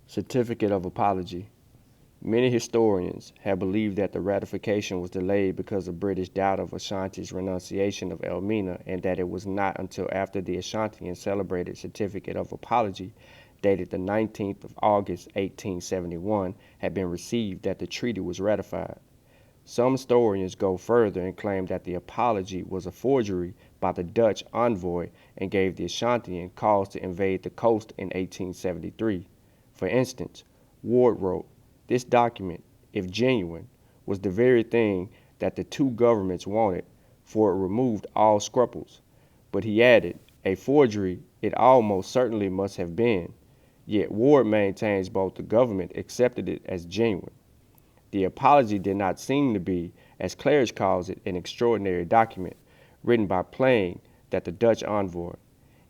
Certificate of Apology. Many historians have believed that the ratification was delayed because of British doubt of Ashanti's renunciation of Elmina, and that it was not until after the Ashantians celebrated Certificate of Apology, dated the 19th of August 1871, had been received that the treaty was ratified. Some historians go further and claim that the apology was a forgery by the Dutch envoy and gave the Ashantians cause to invade the coast in 1873. For instance, Ward wrote, "This document, if genuine, was the very thing that the two governments wanted, for it removed all scruples." But he added, "A forgery it almost certainly must have been." Yet Ward maintains both the government accepted it as genuine. The apology did not seem to be, as Claridge calls it, an extraordinary document, written by Plain, that the Dutch envoy.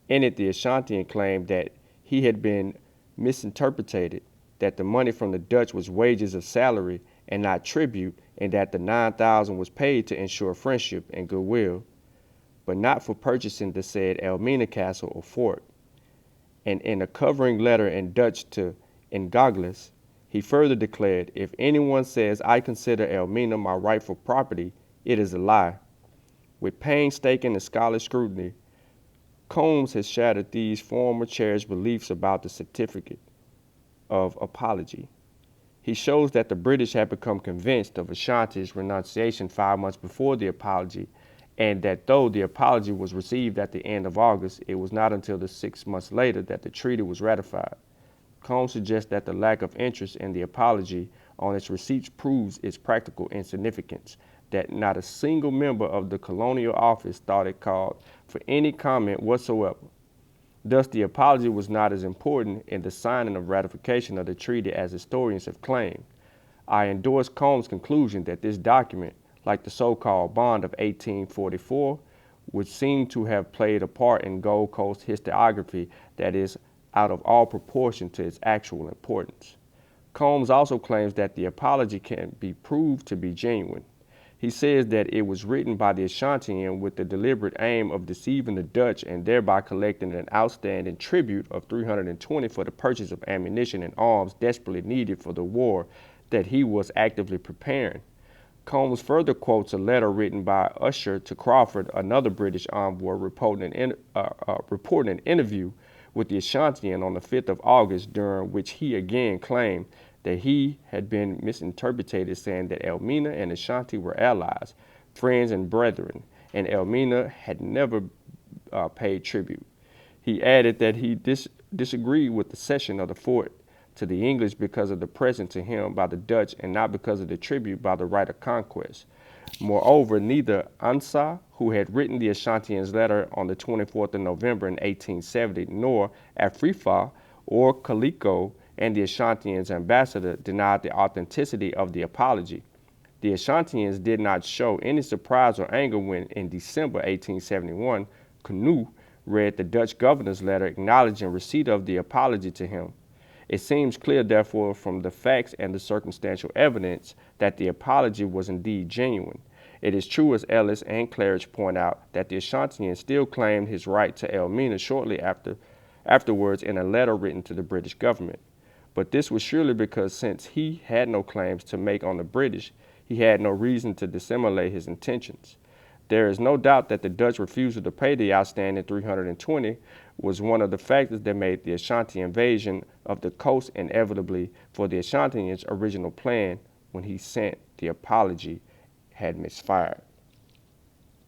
In it, the Ashantian claimed that he had been misinterpreted, that the money from the Dutch was wages of salary and not tribute, and that the 9,000 was paid to ensure friendship and goodwill, but not for purchasing the said Elmina Castle or fort. And in a covering letter in Dutch to Ingoglis, he further declared, "If anyone says I consider Elmina my rightful property, it is a lie." With painstaking and scholarly scrutiny, Combs has shattered these former cherished beliefs about the certificate of apology. He shows that the British had become convinced of Ashanti's renunciation 5 months before the apology, and that though the apology was received at the end of August, it was not until the 6 months later that the treaty was ratified. Combs suggests that the lack of interest in the apology on its receipts proves its practical insignificance, that not a single member of the colonial office thought it called for any comment whatsoever. Thus, the apology was not as important in the signing of ratification of the treaty as historians have claimed. I endorse Combs' conclusion that this document, like the so-called Bond of 1844, would seem to have played a part in Gold Coast historiography that is out of all proportion to its actual importance. Combs also claims that the apology can be proved to be genuine. He says that it was written by the Ashantian with the deliberate aim of deceiving the Dutch and thereby collecting an outstanding tribute of 320 for the purchase of ammunition and arms desperately needed for the war that he was actively preparing. Combs further quotes a letter written by Usher to Crawford, another British envoy, reporting an interview with the Ashantian on the 5th of August, during which he again claimed that he had been misinterpreted, saying that Elmina and Ashanti were allies, friends, and brethren, and Elmina had never paid tribute. He added that he disagreed with the cession of the fort to the English because of the present to him by the Dutch and not because of the tribute by the right of conquest. Moreover, neither Ansah, who had written the Ashantian's letter on the 24th of November in 1870, nor Afrifa or Kaliko and the Ashantian's ambassador denied the authenticity of the apology. The Ashantians did not show any surprise or anger when, in December 1871, Canoe read the Dutch governor's letter acknowledging receipt of the apology to him. It seems clear, therefore, from the facts and the circumstantial evidence that the apology was indeed genuine. It is true, as Ellis and Claridge point out, that the Ashantian still claimed his right to Elmina shortly afterwards in a letter written to the British government. But this was surely because, since he had no claims to make on the British, he had no reason to dissimulate his intentions. There is no doubt that the Dutch refusal to pay the outstanding 320 was one of the factors that made the Ashanti invasion of the coast inevitably, for the Ashantian's original plan when he sent the apology had misfired.